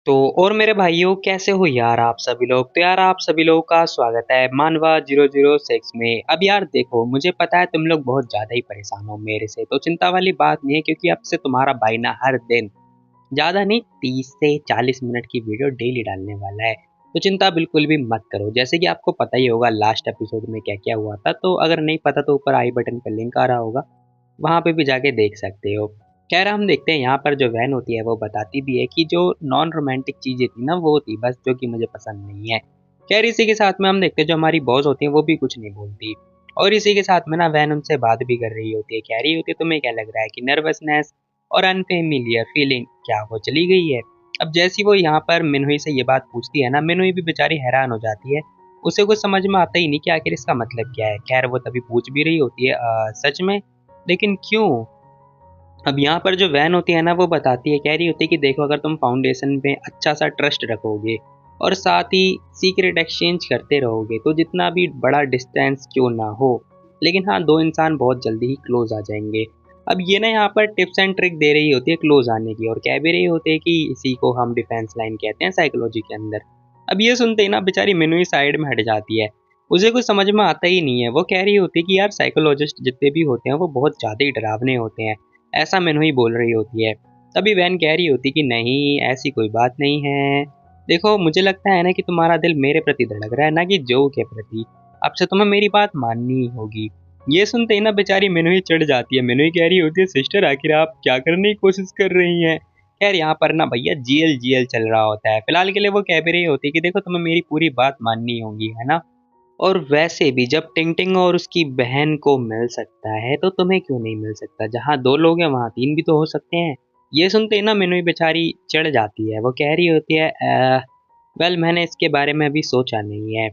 तो और मेरे भाइयों कैसे हो यार आप सभी लोग। तो यार आप सभी लोगों का स्वागत है मानवा 006 में। अब यार देखो, मुझे पता है तुम लोग बहुत ज़्यादा ही परेशान हो मेरे से, तो चिंता वाली बात नहीं है क्योंकि अब से तुम्हारा भाई ना हर दिन ज़्यादा नहीं 30 से 40 मिनट की वीडियो डेली डालने वाला है। तो चिंता बिल्कुल भी मत करो। जैसे कि आपको पता ही होगा लास्ट एपिसोड में क्या क्या हुआ था, तो अगर नहीं पता तो ऊपर आई बटन पर लिंक आ रहा होगा, वहाँ पे भी जाके देख सकते हो। खैर हम देखते हैं यहाँ पर जो वैन होती है वो बताती भी है कि जो नॉन रोमांटिक चीज़ें थी ना वो थी बस, जो कि मुझे पसंद नहीं है। खैर इसी के साथ में हम देखते हैं जो हमारी बॉस होती है वो भी कुछ नहीं बोलती, और इसी के साथ में ना वैन उनसे बात भी कर रही होती है, कह रही होती है तुम्हें क्या लग रहा है कि नर्वसनेस और अनफेमिलियर फीलिंग क्या वो चली गई है। अब जैसी वो यहाँ पर मिनहुई से ये बात पूछती है ना, मिनहुई भी बेचारी हैरान हो जाती है। उसे कुछ समझ में आता ही नहीं कि आखिर इसका मतलब क्या है। खैर वो तभी पूछ भी रही होती है सच में, लेकिन क्यों। अब यहाँ पर जो वैन होती है ना वो बताती है, कह रही होती है कि देखो अगर तुम फाउंडेशन में अच्छा सा ट्रस्ट रखोगे और साथ ही सीक्रेट एक्सचेंज करते रहोगे तो जितना भी बड़ा डिस्टेंस क्यों ना हो, लेकिन हाँ दो इंसान बहुत जल्दी ही क्लोज आ जाएंगे। अब ये ना यहाँ पर टिप्स एंड ट्रिक दे रही होती है क्लोज आने की, और कह भी रही होती है कि इसी को हम डिफेंस लाइन कहते हैं साइकोलॉजी के अंदर। अब ये सुनते ही ना बेचारी मिनू साइड में हट जाती है। उसे कुछ समझ में आता ही नहीं है। वो कह रही होती है कि यार साइकोलॉजिस्ट जितने भी होते हैं वो बहुत ज़्यादा ही डरावने होते हैं, ऐसा मिनहुई बोल रही होती है। तभी वैन कह रही होती कि नहीं ऐसी कोई बात नहीं है। देखो मुझे लगता है ना कि तुम्हारा दिल मेरे प्रति धड़क रहा है ना कि जो के प्रति। अब से तुम्हें मेरी बात माननी ही होगी। ये सुनते ही ना बेचारी मिनहुई चिढ़ जाती है। मिनहुई कह रही होती है सिस्टर आखिर आप क्या करने की कोशिश कर रही हैं। खैर यहाँ पर ना भैया जीएल जीएल चल रहा होता है। फिलहाल के लिए वो कह भी रही होती है कि देखो तुम्हें मेरी पूरी बात माननी होगी, है ना। और वैसे भी जब टिंटिंग और उसकी बहन को मिल सकता है तो तुम्हें क्यों नहीं मिल सकता। जहाँ दो लोग हैं वहाँ तीन भी तो हो सकते हैं। ये सुनते ही ना मिनू बेचारी चिढ़ जाती है। वो कह रही होती है वेल मैंने इसके बारे में अभी सोचा नहीं है,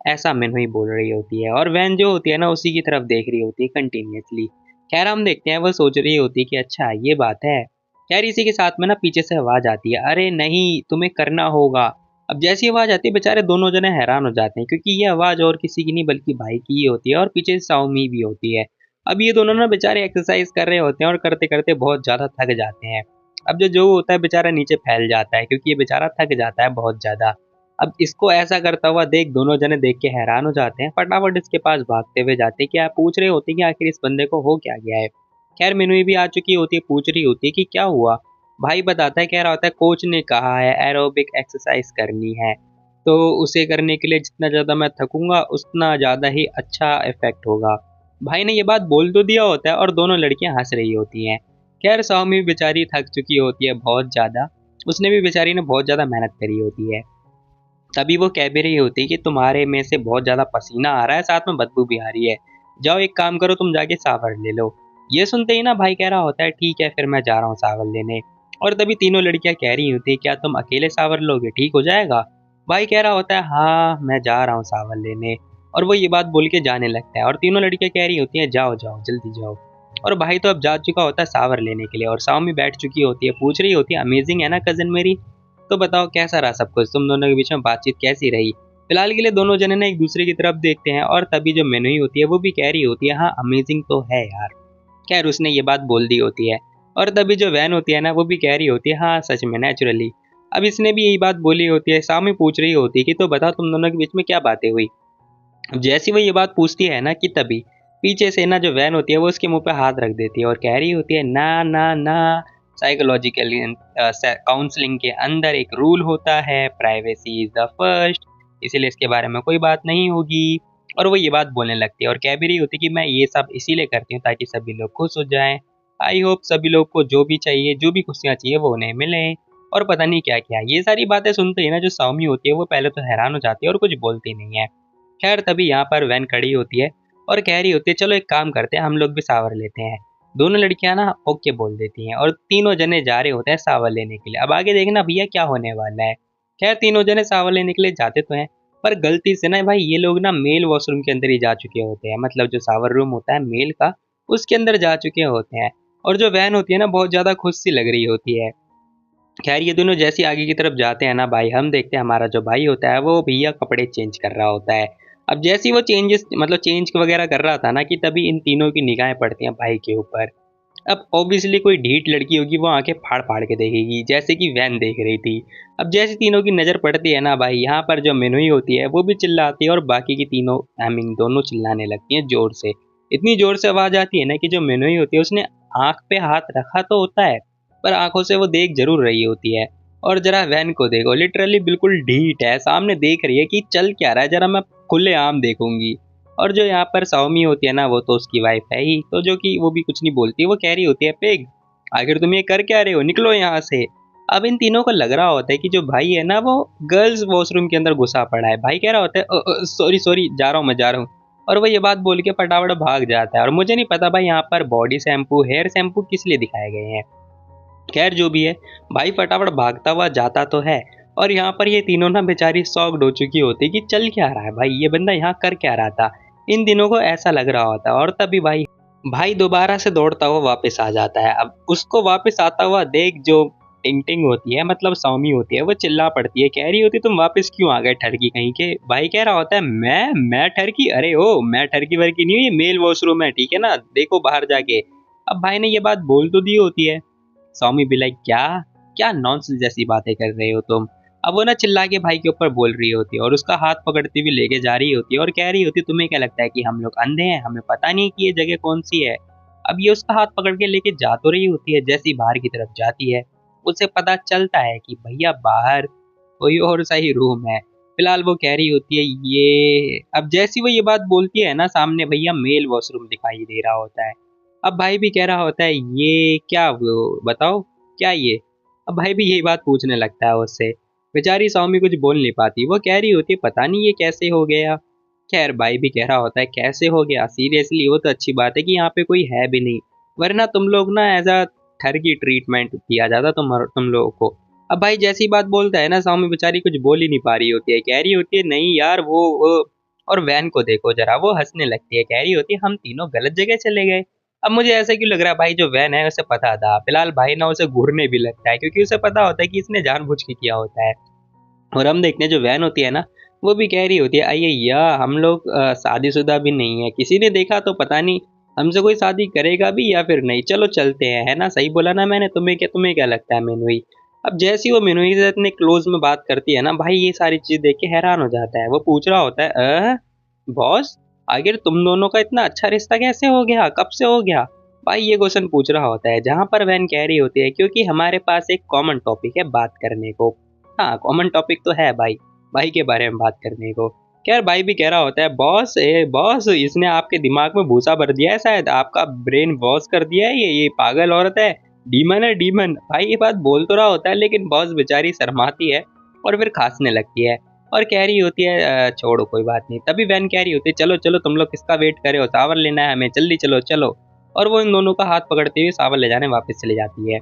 ऐसा मिनू ही बोल रही होती है। और वैन जो होती है ना उसी की तरफ देख रही होती है कंटिन्यूअसली। खैर हम देखते हैं वो सोच रही होती है कि अच्छा ये बात है। खैर इसी के साथ में ना पीछे से आवाज आती है, अरे नहीं तुम्हें करना होगा। अब जैसी आवाज आती है बेचारे दोनों जने हैरान हो जाते हैं क्योंकि ये आवाज और किसी की नहीं बल्कि भाई की ही होती है, और पीछे से साउमी भी होती है। अब ये दोनों ना बेचारे एक्सरसाइज कर रहे होते हैं और करते करते बहुत ज्यादा थक जाते हैं। अब जो होता है बेचारा नीचे फैल जाता है क्योंकि ये बेचारा थक जाता है बहुत ज्यादा। अब इसको ऐसा करता हुआ देख दोनों जने देख के हैरान हो जाते हैं, फटाफट इसके पास भागते हुए जाते हैं, क्या पूछ रहे होते हैं कि आखिर इस बंदे को हो क्या गया है। खैर मिनू भी आ चुकी होती है, पूछ रही होती है कि क्या हुआ। भाई बताता है, कह रहा होता है कोच ने कहा है एरोबिक एक्सरसाइज करनी है, तो उसे करने के लिए जितना ज़्यादा मैं थकूंगा उतना ज़्यादा ही अच्छा इफेक्ट होगा। भाई ने ये बात बोल तो दिया होता है और दोनों लड़कियां हंस रही होती हैं। खैर सौमी बेचारी थक चुकी होती है बहुत ज़्यादा, उसने भी बेचारी ने बहुत ज़्यादा मेहनत करी होती है। तभी वो कह भी रही होती कि तुम्हारे में से बहुत ज़्यादा पसीना आ रहा है, साथ में बदबू भी आ रही है। जाओ एक काम करो तुम जाके सावर ले लो। ये सुनते ही ना भाई कह रहा होता है ठीक है फिर मैं जा रहा हूँ सावर लेने। और तभी तीनों लड़कियां कह रही होती क्या तुम अकेले सावर लोगे, ठीक हो जाएगा। भाई कह रहा होता है हाँ मैं जा रहा हूँ सावर लेने। और वो ये बात बोल के जाने लगता है और तीनों लड़कियां कह रही होती हैं जाओ जाओ जल्दी जाओ। और भाई तो अब जा चुका होता है सावर लेने के लिए, और साव बैठ चुकी होती है, पूछ रही होती है अमेजिंग है ना कजन मेरी। तो बताओ कैसा रहा सब कुछ, तुम दोनों के बीच में बातचीत कैसी रही। फिलहाल के लिए दोनों जने ना एक दूसरे की तरफ देखते हैं, और तभी जो मेनू होती है वो भी कह रही होती है हाँ अमेजिंग तो है यार। खैर उसने ये बात बोल दी होती है। और तभी जो वैन होती है ना वो भी कह रही होती है हाँ सच में नेचुरली। अब इसने भी यही बात बोली होती है। सामी पूछ रही होती है कि तो बताओ तुम दोनों के बीच में क्या बातें हुई। अब जैसी वो ये बात पूछती है ना कि तभी पीछे से ना जो वैन होती है वो उसके मुंह पे हाथ रख देती है और कह रही होती है ना ना ना, साइकोलॉजिकल काउंसलिंग के अंदर एक रूल होता है प्राइवेसी इज द फर्स्ट, इसीलिए इसके बारे में कोई बात नहीं होगी। और वो ये बात बोलने लगती है और कह भी रही होती है कि मैं ये सब इसीलिए करती हूँ ताकि सभी लोग खुश हो जाएं। आई होप सभी लोग को जो भी चाहिए जो भी खुशियाँ चाहिए वो उन्हें मिलें। और पता नहीं क्या क्या ये सारी बातें सुनते ही ना जो साउमी होती है वो पहले तो हैरान हो जाती है और कुछ बोलती नहीं है। खैर तभी यहाँ पर वैन खड़ी होती है और कह रही होती है चलो एक काम करते हैं हम लोग भी सावर लेते हैं। दोनों लड़कियां ना ओके बोल देती हैं और तीनों जने जा रहे होते हैं सावर लेने के लिए। अब आगे देखना भैया क्या होने वाला है। खैर तीनों जने सावर लेने के लिए जाते तो हैं, पर गलती से ना भाई ये लोग ना मेल वॉशरूम के अंदर ही जा चुके होते हैं, मतलब जो सावर रूम होता है मेल का उसके अंदर जा चुके होते हैं। और जो वैन होती है ना बहुत ज्यादा खुश सी लग रही होती है। खैर ये दोनों जैसे आगे की तरफ जाते हैं ना भाई, हम देखते हैं हमारा जो भाई होता है वो भैया कपड़े चेंज कर रहा होता है। अब जैसे ही वो चेंजेस मतलब चेंज वगैरह कर रहा था ना कि तभी इन तीनों की निगाहें पड़ती हैं भाई के ऊपर। अब ऑब्वियसली कोई ढीठ लड़की होगी वो आंखें फाड़ फाड़ के देखेगी, जैसे कि वैन देख रही थी। अब जैसे तीनों की नज़र पड़ती है ना भाई, यहाँ पर जो मिनोई होती है वो भी चिल्लाती है और बाकी की तीनों आई मीन दोनों चिल्लाने लगती हैं जोर से। इतनी जोर से आवाज़ आती है ना कि जो मिनोई होती है उसने आँख पे हाथ रखा तो होता है, पर आँखों से वो देख ज़रूर रही होती है। और ज़रा वैन को देखो, लिटरली बिल्कुल ढीठ है, सामने देख रही है कि चल क्या रहा है, ज़रा मैं खुलेआम देखूँगी। और जो यहाँ पर साओमी होती है ना वो तो उसकी वाइफ है ही, तो जो कि वो भी कुछ नहीं बोलती, वो कह रही होती है पिग आखिर तुम ये कर क्या रहे हो, निकलो यहाँ से। अब इन तीनों को लग रहा होता है कि जो भाई है ना वो गर्ल्स वॉशरूम के अंदर घुसा पड़ा है। भाई कह रहा होता है सॉरी सॉरी जा रहा हूँ मैं जा रहा हूँ, और वो ये बात बोल के फटाफट भाग जाता है। और मुझे नहीं पता भाई यहाँ पर बॉडी शैम्पू हेयर शैम्पू किस लिए दिखाए गए हैं, खैर जो भी है, भाई फटाफट भागता हुआ जाता तो है। और यहाँ पर ये तीनों ना बेचारी शॉक्ड हो चुकी होती कि चल क्या रहा है भाई, ये बंदा यहाँ कर क्या रहा था, इन दिनों को ऐसा लग रहा होता। और तभी भाई भाई दोबारा से दौड़ता हुआ वापस आ जाता है। अब उसको वापस आता हुआ देख जो टिंग टिंग होती है मतलब सौमी होती है, वो चिल्ला पड़ती है, कह रही होती तुम वापस क्यों आ गए ठरकी कहीं के। भाई कह रहा होता है मैं ठरकी, अरे ओ मैं ठरकी वर्की नहीं हूँ, ये मेल वॉशरूम है ठीक है ना, देखो बाहर जाके। अब भाई ने ये बात बोल तो दी होती है, सौमी भी लाइक क्या क्या नॉनसेंस जैसी बातें कर रहे हो तुम। अब वो ना चिल्ला के भाई के ऊपर बोल रही होती है और उसका हाथ पकड़ती हुई लेके जा रही होती है और कह रही होती है तुम्हें क्या लगता है कि हम लोग अंधे हैं, हमें पता नहीं कि ये जगह कौन सी है। अब ये उसका हाथ पकड़ के लेके जा तो रही होती है, जैसी बाहर की तरफ जाती है उसे पता चलता है कि भैया बाहर कोई और सा ही रूम है। फिलहाल वो कह रही होती है ये, अब जैसी वो ये बात बोलती है ना सामने भैया मेल वॉशरूम दिखाई दे रहा होता है। अब भाई भी कह रहा होता है ये क्या वो बताओ क्या ये। अब भाई भी यही बात पूछने लगता है उससे। बेचारी सौमी कुछ बोल नहीं पाती, वो कह रही होती है पता नहीं ये कैसे हो गया। खैर भाई भी कह रहा होता है कैसे हो गया सीरियसली, वो तो अच्छी बात है कि यहाँ पे कोई है भी नहीं, वरना तुम लोग ना एज अ थर की ट्रीटमेंट किया जाता तुम लोगों को। अब भाई जैसी बात बोलता है ना सौमी बेचारी कुछ बोल ही नहीं पा रही होती है, कह रही होती है नहीं यार वो। और वैन को देखो जरा, वो हंसने लगती है, कह रही होती है हम तीनों गलत जगह चले गए। अब मुझे ऐसा क्यों लग रहा है भाई जो वैन है उसे पता था, फिलहाल भाई ना उसे घूरने भी लगता है क्योंकि उसे पता होता है कि इसने जानबूझ के किया होता है। और हम देखते हैं जो वैन होती है ना वो भी कह रही होती है अये या हम लोग शादीशुदा भी नहीं है, किसी ने देखा तो पता नहीं हमसे कोई शादी करेगा भी या फिर नहीं, चलो चलते हैं, है ना सही बोला ना मैंने, तुम्हें क्या लगता है मीनूई। अब जैसी वो मीनूई से इतने क्लोज में बात करती है ना भाई ये सारी चीज देख के हैरान हो जाता है, वो पूछ रहा होता है बॉस आखिर तुम दोनों का इतना अच्छा रिश्ता कैसे हो गया, कब से हो गया। भाई ये क्वेश्चन पूछ रहा होता है, जहाँ पर वैन कह रही होती है क्योंकि हमारे पास एक कॉमन टॉपिक है बात करने को। हाँ कॉमन टॉपिक तो है भाई, भाई के बारे में बात करने को। खैर भाई भी कह रहा होता है बॉस बॉस इसने आपके दिमाग में भूसा भर दिया है, शायद आपका ब्रेन वॉश कर दिया है, ये पागल औरत है, डीमन है डीमन। भाई ये बात बोल तो रहा होता है लेकिन बॉस बेचारी शर्माती है और फिर खांसने लगती है और कह रही होती है छोड़ो कोई बात नहीं। तभी वैन कह रही होती है चलो चलो तुम लोग किसका वेट कर रहे हो, सावर लेना है हमें, जल्दी चलो चलो। और वो इन दोनों का हाथ पकड़ते हुए सावर ले जाने वापस चली जाती है।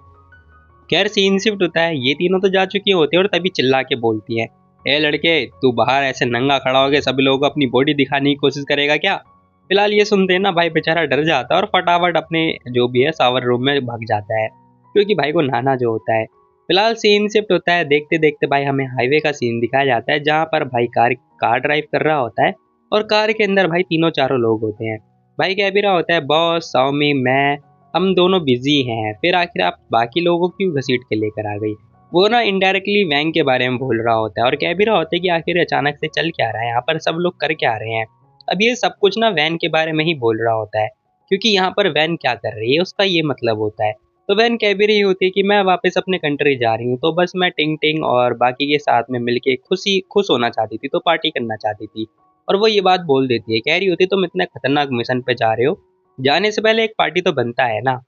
खैर सीन शिफ्ट होता है, ये तीनों तो जा चुकी होती है और तभी चिल्ला के बोलती है ए लड़के तू बाहर ऐसे नंगा खड़ा हो गया सभी लोगों को अपनी बॉडी दिखाने की कोशिश करेगा क्या। फिलहाल ये सुनते हैं ना भाई बेचारा डर जाता है और फटाफट अपने जो भी है सावर रूम में भाग जाता है क्योंकि भाई को नहाना जो होता है। फिलहाल सीन शिफ्ट होता है, देखते देखते भाई हमें हाईवे का सीन दिखाया जाता है जहाँ पर भाई कार कार ड्राइव कर रहा होता है और कार के अंदर भाई तीनों चारों लोग होते हैं। भाई कह भी रहा होता है बॉस साओमी मैं हम दोनों बिजी हैं, फिर आखिर आप बाकी लोगों को क्यों घसीट के लेकर आ गई। वो ना इनडायरेक्टली वैन के बारे में बोल रहा होता है और कह भी रहा होता है कि आखिर अचानक से चल क्या रहा है यहाँ पर, सब लोग कर क्या रहे हैं। अब ये सब कुछ ना वैन के बारे में ही बोल रहा होता है क्योंकि यहाँ पर वैन क्या कर रही है उसका ये मतलब होता है। तो वैन कह भी रही होती है कि मैं वापस अपने कंट्री जा रही हूँ, तो बस मैं टिंग टिंग और बाकी के साथ में मिलके खुश होना चाहती थी, तो पार्टी करना चाहती थी। और वो ये बात बोल देती है, कह रही होती तुम इतने खतरनाक मिशन पे जा रहे हो, जाने से पहले एक पार्टी तो बनता है ना।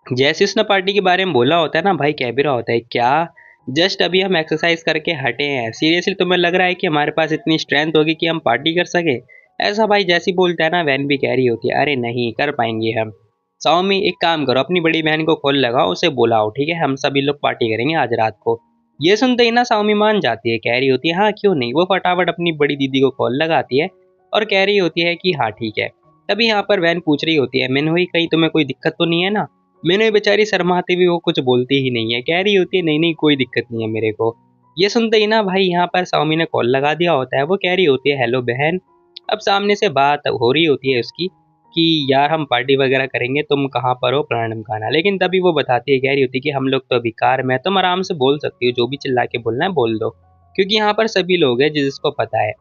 जैसे उसने पार्टी के बारे में बोला होता है ना भाई कह भी रहा होता है क्या जस्ट अभी हम एक्सरसाइज करके हटे हैं, सीरियसली तुम्हें लग रहा है कि हमारे पास इतनी स्ट्रेंथ होगी कि हम पार्टी कर सके। ऐसा भाई जैसी बोलता है ना वैन भी कह रही होती है अरे नहीं कर पाएंगे हम। साओमी एक काम करो अपनी बड़ी बहन को कॉल लगाओ उसे बुलाओ ठीक है, हम सभी लोग पार्टी करेंगे आज रात को। ये सुनते ही ना साओमी मान जाती है, कह रही होती है हाँ क्यों नहीं, वो फटाफट अपनी बड़ी दीदी को कॉल लगाती है और कह रही होती है कि हाँ ठीक है। तभी यहाँ पर वैन पूछ रही होती है मिनहुई कहीं तुम्हें कोई दिक्कत तो नहीं है ना। मैंने बेचारी शर्माती भी वो कुछ बोलती ही नहीं है, कह रही होती है नहीं नहीं कोई दिक्कत नहीं है मेरे को। ये सुनते ही ना भाई यहाँ पर साओमी ने कॉल लगा दिया होता है, वो कह रही होती है हेलो बहन। अब सामने से बात हो रही होती है उसकी कि यार हम पार्टी वगैरह करेंगे, तुम कहाँ पर हो, फलाना ढिमकाना। लेकिन तभी वो बताती है, कह रही होती है कि हम लोग तो अभी कार में हैं, तुम आराम से बोल सकती हो, जो भी चिल्ला के बोलना है बोल दो, क्योंकि यहाँ पर सभी लोग हैं जिसको पता है।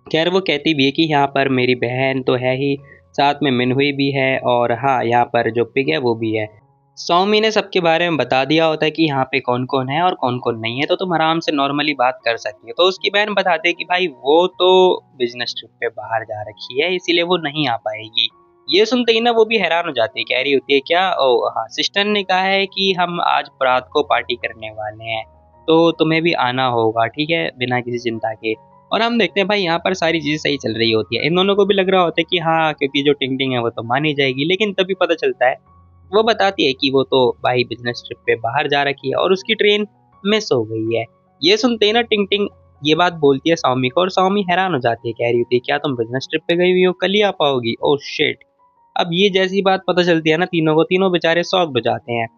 खैर वो कहती भी है कि यहाँ पर मेरी बहन तो है ही, साथ में मिनहुई भी है, और हाँ यहाँ पर जो पिग है वो भी है। सौमी ने सबके बारे में बता दिया होता है कि यहाँ पे कौन कौन है और कौन कौन नहीं है, तो तुम आराम से नॉर्मली बात कर सकती हो। तो उसकी बहन बताती है कि भाई वो तो बिजनेस ट्रिप पे बाहर जा रखी है, इसीलिए वो नहीं आ पाएगी। ये सुनते ही ना वो भी हैरान हो जाती है, कह रही होती है क्या, ओ हाँ सिस्टर ने कहा है कि हम आज रात को पार्टी करने वाले हैं, तो तुम्हें भी आना होगा, ठीक है, बिना किसी चिंता के। और हम देखते हैं भाई यहाँ पर सारी चीज़ें सही चल रही होती है, इन दोनों को भी लग रहा होता है कि हाँ क्योंकि जो टिंग टिंग है वो तो मानी जाएगी। लेकिन तभी पता चलता है, वो बताती है कि वो तो भाई बिजनेस ट्रिप पे बाहर जा रखी है और उसकी ट्रेन मिस हो गई है। ये सुनते ही ना टिंग टिंग ये बात बोलती है सौमी को, और सौमी हैरान हो जाती है, कह रही होती है क्या तुम बिजनेस ट्रिप पे गई हुई हो, कल ही आ पाओगी, ओह शिट। अब ये जैसी बात पता चलती है ना तीनों को, तीनों बेचारे शॉक्ड हो जाते हैं।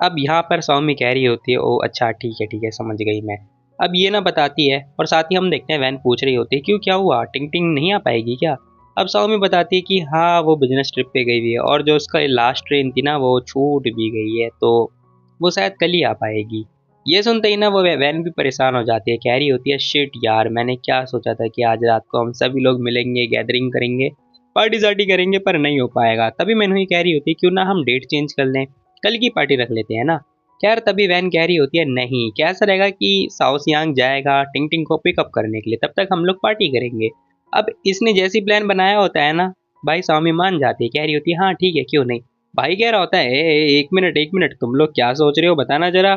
अब यहाँ पर सौमी कह रही होती है, ओ अच्छा ठीक है समझ गई मैं। अब ये ना बताती है, और साथ ही हम देखते हैं वैन पूछ रही होती है क्यों, क्या हुआ, टिंग टिंग नहीं आ पाएगी क्या। अब सौमी बताती है कि हाँ वो बिजनेस ट्रिप पे गई हुई है, और जो उसका लास्ट ट्रेन थी ना वो छूट भी गई है, तो वो शायद कल ही आ पाएगी। ये सुनते ही ना वो वैन भी परेशान हो जाती है, कह रही होती है शिट यार, मैंने क्या सोचा था कि आज रात को हम सभी लोग मिलेंगे, गैदरिंग करेंगे, पार्टी सार्टी करेंगे, पर नहीं हो पाएगा। तभी मैंने ही कह रही होती है क्यों ना हम डेट चेंज कर लें, कल की पार्टी रख लेते हैं ना। खैर तभी वैन कह रही होती है नहीं, कैसा रहेगा कि साओसियांग जाएगा टिंग टिंग को पिकअप करने के लिए, तब तक हम लोग पार्टी करेंगे। अब इसने जैसी प्लान बनाया होता है ना, भाई स्वामी मान जाती है, कह रही होती है हाँ ठीक है क्यों नहीं। भाई कह रहा होता है एक मिनट तुम लोग क्या सोच रहे हो बताना जरा,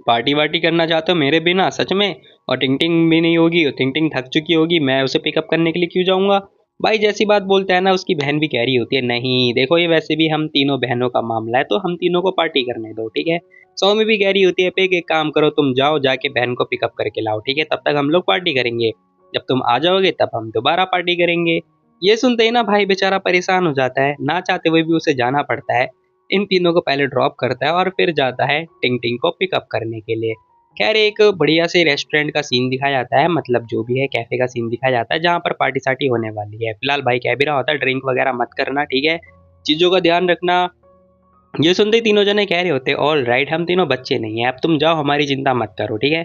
पार्टी वार्टी करना चाहते हो मेरे बिना सच में, और टिंग टिंग भी नहीं होगी, टिंग टिंग थक चुकी होगी, मैं उसे पिकअप करने के लिए क्यों जाऊंगा। भाई जैसी बात बोलता है ना, उसकी बहन भी कह रही होती है नहीं देखो ये वैसे भी हम तीनों बहनों का मामला है, तो हम तीनों को पार्टी करने दो, ठीक है। सौमी भी कह रही होती है पिक एक काम करो, तुम जाओ जाके बहन को पिकअप करके लाओ, ठीक है, तब तक हम लोग पार्टी करेंगे, जब तुम आ जाओगे तब हम दोबारा पार्टी करेंगे। ये सुनते ही ना भाई बेचारा परेशान हो जाता है, ना चाहते हुए भी उसे जाना पड़ता है। इन तीनों को पहले ड्रॉप करता है और फिर जाता है टिंग टिंग को पिकअप करने के लिए। खैर एक बढ़िया से रेस्टोरेंट का सीन दिखाया जाता है, मतलब जो भी है कैफे का सीन दिखाया जाता है, जहाँ पर पार्टी सार्टी होने वाली है। फिलहाल भाई कह भी रहा होता है ड्रिंक वगैरह मत करना, ठीक है, चीज़ों का ध्यान रखना। ये सुनते ही तीनों जने कह रहे होते ऑल राइट, हम तीनों बच्चे नहीं हैं, अब तुम जाओ हमारी चिंता मत करो, ठीक है,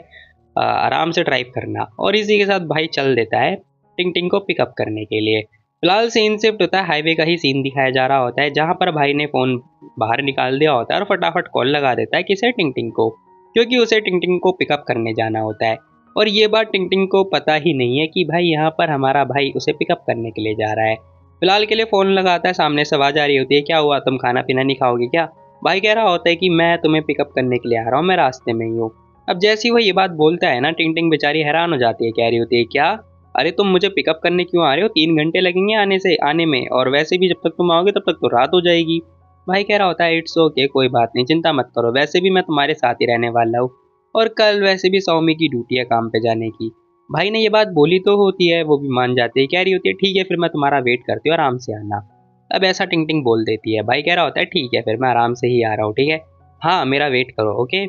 आराम से ड्राइव करना। और इसी के साथ भाई चल देता है टिंग टिंग को पिकअप करने के लिए। फिलहाल सीन शिफ्ट होता है, हाईवे का ही सीन दिखाया जा रहा होता है, जहाँ पर भाई ने फ़ोन बाहर निकाल दिया होता है और फटाफट कॉल लगा देता है किसे, टिंग टिंग को, क्योंकि उसे टिंग टिंग को पिकअप करने जाना होता है। और ये बात टिंग टिंग को पता ही नहीं है कि भाई यहाँ पर हमारा भाई उसे पिकअप करने के लिए जा रहा है। फिलहाल के लिए फ़ोन लगाता है, सामने से आवाज़ आ रही होती है क्या हुआ, तुम खाना पीना नहीं खाओगे क्या। भाई कह रहा होता है कि मैं तुम्हें पिकअप करने के लिए आ रहा हूँ, मैं रास्ते में ही हूँ। अब जैसे ही वो ये बात बोलता है ना, टिंग टिंग बेचारी हैरान हो जाती है, कह रही होती है क्या, अरे तुम मुझे पिकअप करने क्यों आ रहे हो, 3 घंटे लगेंगे आने में, और वैसे भी जब तक तुम आओगे तब तक तो रात हो जाएगी। भाई कह रहा होता है इट्स ओके कोई बात नहीं, चिंता मत करो, वैसे भी मैं तुम्हारे साथ ही रहने वाला हूँ, और कल वैसे भी सौमी की ड्यूटी है काम पे जाने की। भाई ने ये बात बोली तो होती है, वो भी मान जाती है, कह रही होती है ठीक है फिर मैं तुम्हारा वेट करती हूँ, आराम से आना। अब ऐसा टिंग टिंग बोल देती है, भाई कह रहा होता है ठीक है फिर मैं आराम से ही आ रहा हूँ, ठीक है, हाँ मेरा वेट करो ओके।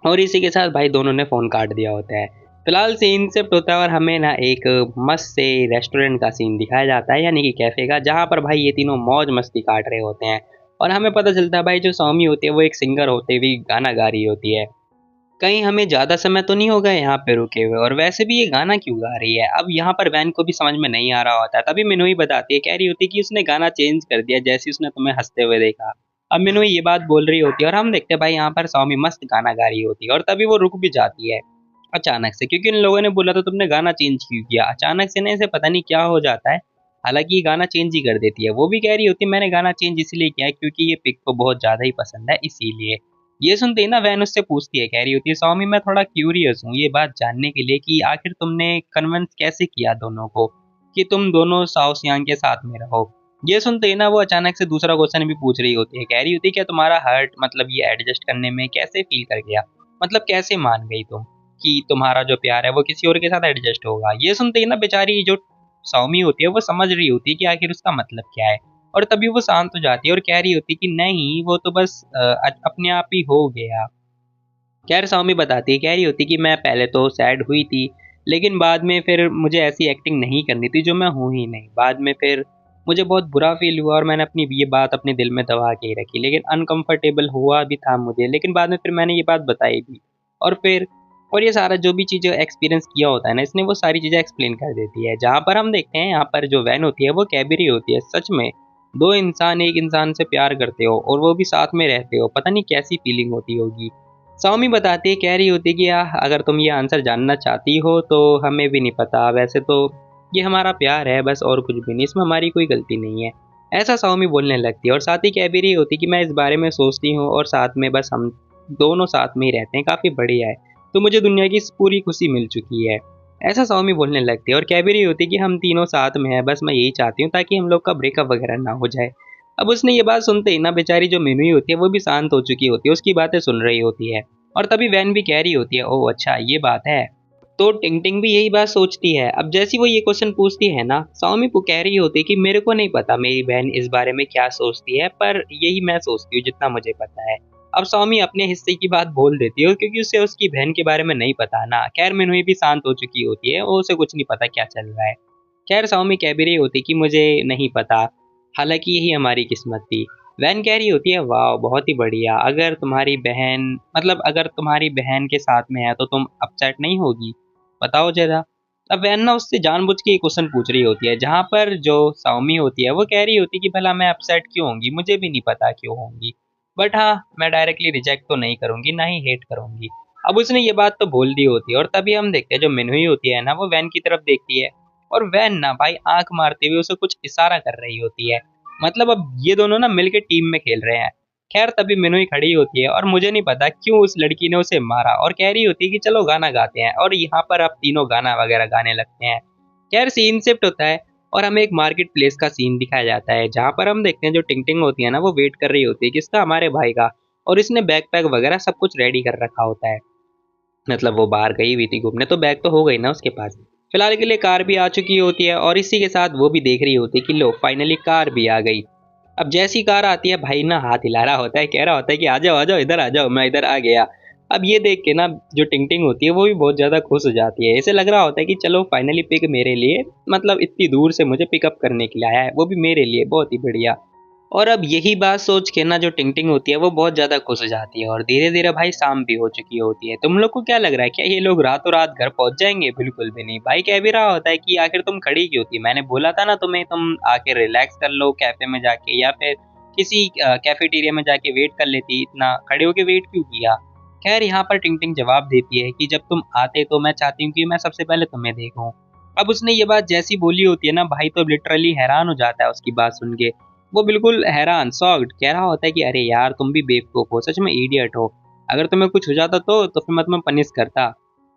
और इसी के साथ भाई दोनों ने फ़ोन काट दिया होता है। फिलहाल सीन शिफ्ट होता है और हमें ना एक मस्त से रेस्टोरेंट का सीन दिखाया जाता है, यानी कि कैफ़े का, जहाँ पर भाई ये तीनों मौज मस्ती काट रहे होते हैं। और हमें पता चलता है भाई जो सौमी होती है वो एक सिंगर होते हुए गाना गा रही होती है। कहीं हमें ज़्यादा समय तो नहीं हो गया यहाँ पे रुके हुए, और वैसे भी ये गाना क्यों गा रही है। अब यहाँ पर वैन को भी समझ में नहीं आ रहा होता है, तभी मिनोई बताती है, कह रही होती है कि उसने गाना चेंज कर दिया जैसे उसने तुम्हें हंसते हुए देखा। अब मिनोई ये बात बोल रही होती है और हम देखते हैं भाई यहाँ पर सौमी मस्त गाना गा रही होती है, और तभी वो रुक भी जाती है अचानक से, क्योंकि इन लोगों ने बोला था तुमने गाना चेंज क्यों किया। अचानक से ना इसे पता नहीं क्या हो जाता है, हालांकि ये गाना चेंज ही कर देती है। वो भी कह रही होती है मैंने गाना चेंज इसलिए किया है क्योंकि ये पिक को बहुत ज़्यादा ही पसंद है इसीलिए। ये सुनते ही ना वैन उससे पूछती है, कह रही होती है स्वामी मैं थोड़ा क्यूरियस हूँ ये बात जानने के लिए कि आखिर तुमने कन्विंस कैसे किया दोनों को कि तुम दोनों साओसियांग के साथ में रहो। ये सुनते ही ना वो अचानक से दूसरा क्वेश्चन भी पूछ रही होती है, कह रही होती है क्या तुम्हारा हर्ट, मतलब ये एडजस्ट करने में कैसे फील कर गया, मतलब कैसे मान गई तुम कि तुम्हारा जो प्यार है वो किसी और के साथ एडजस्ट होगा। ये सुनते ही ना बेचारी जो सौमी होती है वो समझ रही होती है कि आखिर उसका मतलब क्या है, और तभी वो शांत हो जाती है और कह रही होती है कि नहीं वो तो बस अपने आप ही हो गया। खैर सौमी बताती है, कह रही होती कि मैं पहले तो सैड हुई थी, लेकिन बाद में फिर मुझे ऐसी एक्टिंग नहीं करनी थी जो मैं हूँ ही नहीं, बाद में फिर मुझे बहुत बुरा फ़ील हुआ और मैंने अपनी ये बात अपने दिल में दबा के ही रखी। लेकिन अनकम्फ़र्टेबल हुआ भी था मुझे, लेकिन बाद में फिर मैंने ये बात बताई भी। और फिर और ये सारा जो भी चीज़ें एक्सपीरियंस किया होता है ना, इसने वो सारी चीज़ें एक्सप्लेन कर देती है। जहाँ पर हम देखते हैं यहाँ पर जो वैन होती है वो कैबरी होती है। सच में 2 इंसान एक इंसान से प्यार करते हो और वो भी साथ में रहते हो, पता नहीं कैसी फ़ीलिंग होती होगी। स्वामी बताती है, कह रही होती है कि अगर तुम ये आंसर जानना चाहती हो तो हमें भी नहीं पता। वैसे तो ये हमारा प्यार है बस, और कुछ भी नहीं, इसमें हमारी कोई गलती नहीं है। ऐसा स्वामी बोलने लगती है और साथ ही कह भी रही होती कि मैं इस बारे में सोचती हूँ और साथ में बस हम दोनों साथ में ही रहते हैं, काफ़ी बढ़िया है। तो मुझे दुनिया की पूरी खुशी मिल चुकी है। ऐसा स्वामी बोलने लगती है और कह भी रही होती कि हम तीनों साथ में हैं, बस मैं यही चाहती हूँ ताकि हम लोग का ब्रेकअप वगैरह ना हो जाए। अब उसने ये बात सुनते ही ना बेचारी जो मिनुई होती है वो भी शांत हो चुकी होती है, उसकी बातें सुन रही होती है। और तभी वैन भी कह रही होती है, ओह अच्छा ये बात है। तो टिंग-टिंग भी यही बात सोचती है। अब जैसी वो ये क्वेश्चन पूछती है ना, साओमी को कह रही होती है कि मेरे को नहीं पता मेरी बहन इस बारे में क्या सोचती है, पर यही मैं सोचती हूँ जितना मुझे पता है। अब साओमी अपने हिस्से की बात बोल देती है क्योंकि उसे उसकी बहन के बारे में नहीं पता ना। खैर मिनहुई भी शांत हो चुकी होती है और उसे कुछ नहीं पता क्या चल रहा है। खैर साओमी कह भी रही होती कि मुझे नहीं पता, हालाँकि यही हमारी किस्मत थी। वैन कह रही होती है, वाओ बहुत ही बढ़िया, अगर तुम्हारी बहन अगर तुम्हारी बहन के साथ में है तो तुम अपसेट नहीं होगी? बताओ ज़रा। अब वैन ना उससे जानबूझ के ये क्वेश्चन पूछ रही होती है, जहाँ पर जो साओमी होती है वो कह रही होती है कि भला मैं अपसेट क्यों होंगी? मुझे भी नहीं पता क्यों होंगी। बट हाँ, मैं डायरेक्टली रिजेक्ट तो नहीं करूँगी, ना ही हेट करूँगी। अब उसने ये बात तो बोल दी होती है और तभी हम देखते हैं जो मिनहुई होती है ना, वो वैन की तरफ देखती है और वैन ना भाई आँख मारते हुए उसे कुछ इशारा कर रही होती है। मतलब अब ये दोनों ना मिलके टीम में खेल रहे हैं। खैर तभी मिनहुई खड़ी होती है और मुझे नहीं पता क्यों उस लड़की ने उसे मारा और कह रही होती है कि चलो गाना गाते हैं, और यहाँ पर अब तीनों गाना वगैरह गाने लगते हैं। खैर सीन शिफ्ट होता है और हमें एक मार्केट प्लेस का सीन दिखाया जाता है, जहाँ पर हम देखते हैं जो टिंग टिंग होती है ना, वो वेट कर रही होती है किसका, हमारे भाई का। और इसने बैकपैक वगैरह सब कुछ रेडी कर रखा होता है। मतलब वो बाहर गई हुई थी घूमने तो बैग तो हो गई ना उसके पास। फिलहाल के लिए कार भी आ चुकी होती है और इसी के साथ वो भी देख रही होती है कि लो फाइनली कार भी आ गई। अब जैसी कार आती है भाई ना हाथ हिला रहा होता है, कह रहा होता है कि आ जाओ इधर आ जाओ, मैं इधर आ गया। अब ये देख के ना जो टिंग टिंग होती है वो भी बहुत ज़्यादा खुश हो जाती है। इसे लग रहा होता है कि चलो फाइनली पिक मेरे लिए, मतलब इतनी दूर से मुझे पिकअप करने के लिए आया है, वो भी मेरे लिए, बहुत ही बढ़िया। और अब यही बात सोच के ना जो टिंग-टिंग होती है वो बहुत ज़्यादा खुश हो जाती है और धीरे-धीरे भाई शाम भी हो चुकी होती है। तुम लोग को क्या लग रहा है, क्या ये लोग रातों-रात घर पहुँच जाएँगे? बिल्कुल भी नहीं। भाई कह भी रहा होता है कि आखिर तुम खड़ी क्यों थी? मैंने बोला था ना तुम्हें, तुम आके रिलैक्स कर लो कैफ़े में जाके, या फिर किसी कैफ़ेटेरिया में जाके वेट कर लेती, इतना खड़े होके वेट क्यों किया? खैर यहाँ पर टिंग-टिंग जवाब देती है कि जब तुम आते तो मैं चाहती हूँ कि मैं सबसे पहले तुम्हें देखूँ। अब उसने ये बात जैसी बोली होती है ना, भाई तो लिटरली हैरान हो जाता है उसकी बात सुन के। वो बिल्कुल हैरान, शॉक्ड, कह रहा होता है कि अरे यार तुम भी बेवकूफ़ हो, सच में इडियट हो। अगर तुम्हें कुछ हो जाता तो फिर मैं तुम्हें पनिश करता।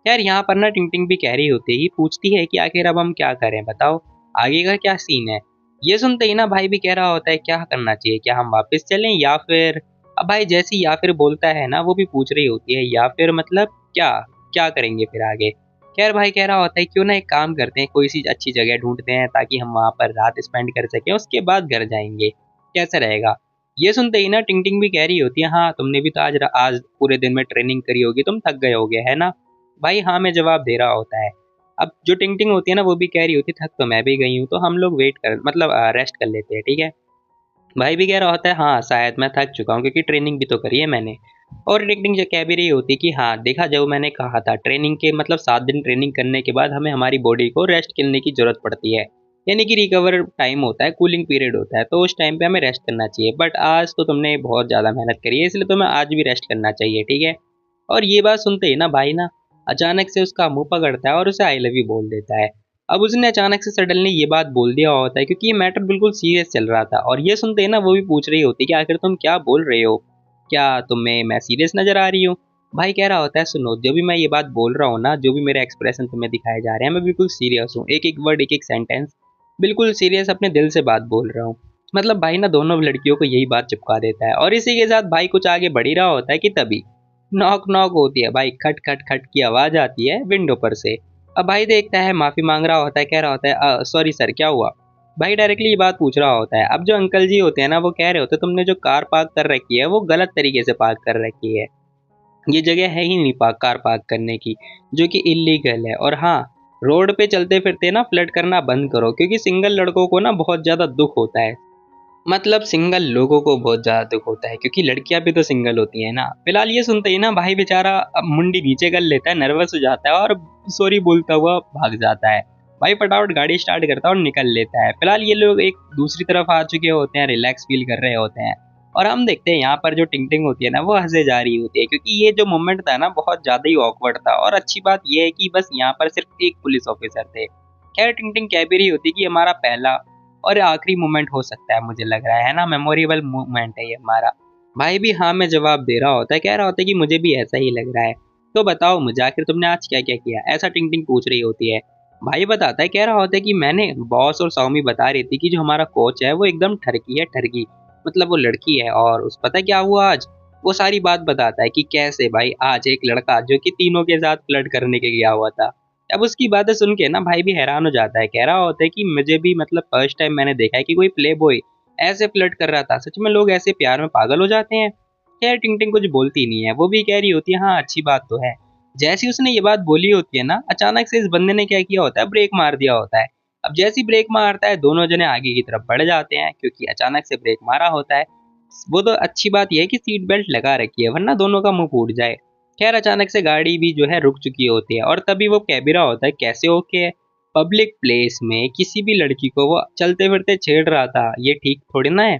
खैर यहाँ पर ना टिंग-टिंग भी कह रही होती है, पूछती है कि आखिर अब हम क्या करें बताओ? आगे का क्या सीन है? ये सुनते ही ना भाई भी कह रहा होता है क्या करना चाहिए? क्या हम वापस चलें या फिर, अब भाई जैसे ही या फिर बोलता है ना, वो भी पूछ रही होती है या फिर मतलब क्या? क्या करेंगे फिर आगे? खैर भाई कह रहा होता है क्यों ना एक काम करते हैं, कोई सी अच्छी जगह ढूँढते हैं ताकि हम वहाँ पर रात स्पेंड कर सकें, उसके बाद घर जाएँगे। कैसा रहेगा? ये सुनते ही ना टिंग-टिंग भी कह रही होती है, हाँ, तुमने भी तो आज पूरे दिन में ट्रेनिंग करी होगी, तुम थक गए होगे, है ना? भाई हाँ में जवाब दे रहा होता है। अब जो टिंग-टिंग होती है ना, वो भी कह रही होती है, थक तो मैं भी गई हूँ, तो हम लोग वेट कर मतलब रेस्ट कर लेते हैं, ठीक है? भाई भी कह रहा होता है, हाँ, शायद मैं थक चुका हूँ क्योंकि ट्रेनिंग भी तो करी है मैंने। और टिंग-टिंग जो कह भी रही होती है कि हाँ, देखा जो मैंने कहा था, ट्रेनिंग के मतलब 7 दिन ट्रेनिंग करने के बाद हमें हमारी बॉडी को रेस्ट करने की ज़रूरत पड़ती है। यानी कि रिकवर टाइम होता है, कूलिंग पीरियड होता है, तो उस टाइम पे हमें रेस्ट करना चाहिए। बट आज तो तुमने बहुत ज़्यादा मेहनत करी है, इसलिए तुम्हें आज भी रेस्ट करना चाहिए, ठीक है? और ये बात सुनते ही ना भाई ना अचानक से उसका मुँह पकड़ता है और उसे आई लव यू बोल देता है। अब उसने अचानक से सडनली ये बात बोल दिया होता है क्योंकि ये मैटर बिल्कुल सीरियस चल रहा था, और ये सुनते ही ना वो भी पूछ रही होती है कि आखिर तुम क्या बोल रहे हो? क्या तुम्हें मैं सीरियस नज़र आ रही हूँ? भाई कह रहा होता है, सुनो, जो भी मैं ये बात बोल रहा हूँ ना, जो भी मेरे एक्सप्रेशन तुम्हें दिखाए जा रहे हैं, मैं बिल्कुल सीरियस हूँ। एक-एक वर्ड, एक-एक सेंटेंस बिल्कुल सीरियस अपने दिल से बात बोल रहा हूँ। मतलब भाई ना दोनों लड़कियों को यही बात चिपका देता है और इसी के साथ भाई कुछ आगे बढ़ ही रहा होता है कि तभी नॉक नॉक होती है भाई, खट खट खट की आवाज़ आती है विंडो पर से। अब भाई देखता है, माफ़ी माँग रहा होता है, कह रहा होता है सॉरी सर क्या हुआ? भाई डायरेक्टली ये बात पूछ रहा होता है। अब जो अंकल जी होते हैं ना, वो कह रहे होते हैं तुमने जो कार पार्क कर रखी है वो गलत तरीके से पार्क कर रखी है। ये जगह है ही नहीं कार पार्क करने की, जो कि इल्लीगल है। और हाँ, रोड पे चलते फिरते ना फ्लर्ट करना बंद करो, क्योंकि सिंगल लड़कों को ना बहुत ज़्यादा दुःख होता है। मतलब सिंगल लोगों को बहुत ज़्यादा दुःख होता है, क्योंकि लड़कियाँ भी तो सिंगल होती हैं ना। फिलहाल ये सुनते ही ना भाई बेचारा अब मुंडी नीचे कर लेता है, नर्वस हो जाता है और सॉरी बोलता हुआ भाग जाता है। भाई फटाफट गाड़ी स्टार्ट करता है और निकल लेता है। फिलहाल ये लोग एक दूसरी तरफ आ चुके होते हैं, रिलैक्स फील कर रहे होते हैं। और हम देखते हैं यहाँ पर जो टिंग-टिंग होती है ना, वो हँसे जा रही होती है, क्योंकि ये जो मोमेंट था ना बहुत ज़्यादा ही ऑकवर्ड था। और अच्छी बात ये है कि बस यहाँ पर सिर्फ एक पुलिस ऑफिसर थे। खैर टिंग-टिंग कह भी रही होती कि हमारा पहला और आखिरी मोमेंट हो सकता है, मुझे लग रहा है ना, मेमोरेबल मोमेंट है ये हमारा। भाई भी हाँ में जवाब दे रहा होता है, कह रहा होता है कि मुझे भी ऐसा ही लग रहा है। तो बताओ मुझे आखिर तुमने आज क्या क्या किया, ऐसा टिंग टिंग पूछ रही होती है। भाई बताता है, कह रहा होता है कि मैंने, बॉस और सौमी बता रही थी कि जो हमारा कोच है वो एकदम ठरकी है, ठरकी मतलब वो लड़की है। और उस पता क्या हुआ आज, वो सारी बात बताता है कि कैसे भाई आज एक लड़का जो कि तीनों के साथ फ्लर्ट करने के गया हुआ था। अब उसकी बातें सुन के ना भाई भी हैरान हो जाता है, कह रहा होता है कि मुझे भी मतलब फर्स्ट टाइम मैंने देखा है कि कोई प्ले बॉय ऐसे फ्लर्ट कर रहा था। सच में लोग ऐसे प्यार में पागल हो जाते हैं। खैर टिंग टिंग कुछ बोलती नहीं है, वो भी कह रही होती है हाँ अच्छी बात तो है। जैसी उसने ये बात बोली होती है ना, अचानक से इस बंदे ने क्या किया होता है, ब्रेक मार दिया होता है। अब जैसी ब्रेक मारता है दोनों जने आगे की तरफ बढ़ जाते हैं, क्योंकि अचानक से ब्रेक मारा होता है। वो तो अच्छी बात यह है कि सीट बेल्ट लगा रखी है, वरना दोनों का मुंह फूट जाए। खैर अचानक से गाड़ी भी जो है रुक चुकी होती है, और तभी वो कह भी रहा होता है कैसे ओके, पब्लिक प्लेस में किसी भी लड़की को वो चलते फिरते छेड़ रहा था, ये ठीक थोड़ी ना है।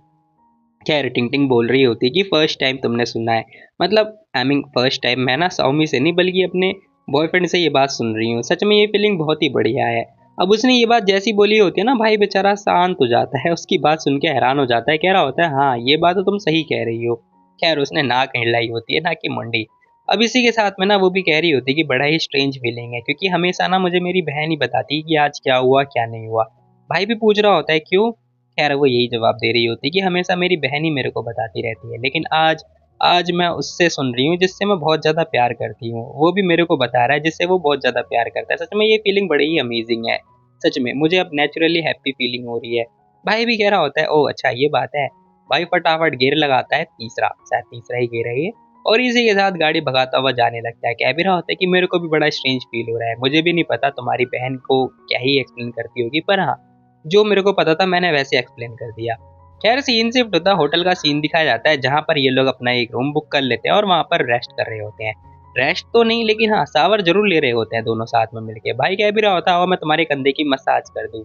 खैर टिंग-टिंग बोल रही होती है कि फर्स्ट टाइम तुमने सुना है, मतलब आई मीन फर्स्ट टाइम मैं ना सौमी से नहीं बल्कि अपने बॉयफ्रेंड से ये बात सुन रही हूँ। सच में ये फीलिंग बहुत ही बढ़िया है। अब उसने ये बात जैसी बोली होती है ना, भाई बेचारा शांत हो जाता है, उसकी बात सुन के हैरान हो जाता है, कह रहा होता है हाँ ये बात तो तुम सही कह रही हो। खैर उसने नाक हिलाई होती है, ना कि मुंडी। अब इसी के साथ में ना वो भी कह रही होती है कि बड़ा ही स्ट्रेंज फीलिंग है, क्योंकि हमेशा ना मुझे मेरी बहन ही बताती है कि आज क्या हुआ क्या नहीं हुआ। भाई भी पूछ रहा होता है क्यों। खैर वो यही जवाब दे रही होती है कि हमेशा मेरी बहन ही मेरे को बताती रहती है, लेकिन आज आज मैं उससे सुन रही हूँ जिससे मैं बहुत ज़्यादा प्यार करती हूँ, वो भी मेरे को बता रहा है जिससे वो बहुत ज़्यादा प्यार करता है। सच में ये फीलिंग बड़ी ही अमेजिंग है। सच में मुझे अब नेचुरली हैप्पी फीलिंग हो रही है। भाई भी कह रहा होता है ओह अच्छा ये बात है। भाई फटाफट गियर लगाता है, तीसरा, शायद तीसरा ही गियर है ये। और इसी के साथ गाड़ी भगाता हुआ जाने लगता है। कह भी रहा होता है कि मेरे को भी बड़ा स्ट्रेंज फील हो रहा है, मुझे भी नहीं पता तुम्हारी बहन को क्या ही एक्सप्लेन करती होगी, पर हाँ जो मेरे को पता था मैंने वैसे एक्सप्लेन कर दिया। खैर सीन शिफ्ट होता है, होटल का सीन दिखाया जाता है, जहाँ पर ये लोग अपना एक रूम बुक कर लेते हैं और वहाँ पर रेस्ट कर रहे होते हैं। रेस्ट तो नहीं, लेकिन हाँ शावर जरूर ले रहे होते हैं दोनों साथ में मिलके। भाई कह भी रहा होता है और मैं तुम्हारे कंधे की मसाज कर दूँ।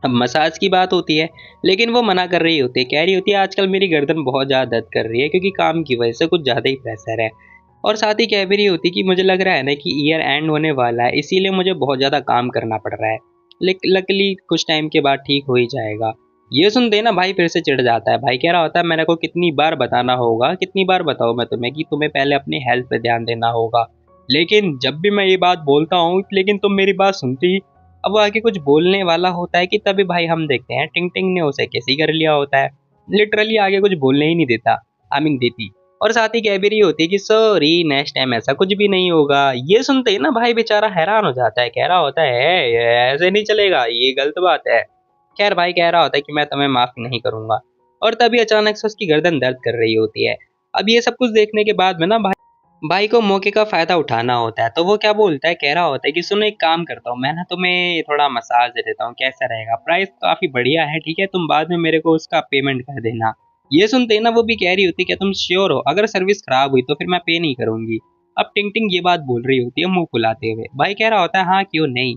अब मसाज की बात होती है, लेकिन वो मना कर रही होती है, कह रही होती है आजकल मेरी गर्दन बहुत ज़्यादा दर्द कर रही है, क्योंकि काम की वजह से कुछ ज़्यादा ही प्रेशर है। और साथ ही कह भी रही होती है कि मुझे लग रहा है ना कि ईयर एंड होने वाला है, इसीलिए मुझे बहुत ज़्यादा काम करना पड़ रहा है। लकीली कुछ टाइम के बाद ठीक हो ही जाएगा। ये सुनते ही ना भाई फिर से चिढ़ जाता है। भाई कह रहा होता है मेरे को कितनी बार बताना होगा, कितनी बार बताऊँ मैं तुम्हें कि तुम्हें पहले अपनी हेल्थ पे ध्यान देना होगा। लेकिन जब भी मैं ये बात बोलता हूँ, लेकिन तुम मेरी बात सुनती। अब वो आगे कुछ बोलने वाला होता है कि तभी भाई हम देखते हैं टिंग टिंग ने उसे किस ही कर लिया होता है। लिटरली आगे कुछ बोलने ही नहीं देता, आई मीन देती। और साथ ही कह भी रही होती है कि सॉरी नेक्स्ट टाइम ऐसा कुछ भी नहीं होगा। ये सुनते ही ना भाई बेचारा हैरान हो जाता है, कह रहा होता है ये ऐसे नहीं चलेगा, ये गलत बात है। खैर भाई कह रहा होता है कि मैं तुम्हें माफ नहीं करूंगा। और तभी अचानक से उसकी गर्दन दर्द कर रही होती है। अब ये सब कुछ देखने के बाद में ना भाई को मौके का फ़ायदा उठाना होता है, तो वो क्या बोलता है, कह रहा होता है कि सुनो एक काम करता हूँ, मैं ना तुम्हें थोड़ा मसाज दे देता हूँ, कैसा रहेगा? प्राइस काफ़ी बढ़िया है, ठीक है? तुम बाद में मेरे को उसका पेमेंट कर देना। ये सुनते ही ना वो भी कह रही होती है, क्या तुम श्योर हो? अगर सर्विस खराब हुई तो फिर मैं पे नहीं करूँगी। अब टिंग टिंग ये बात बोल रही होती है मुँह फुलाते हुए। भाई कह रहा होता है हाँ, क्यों नहीं?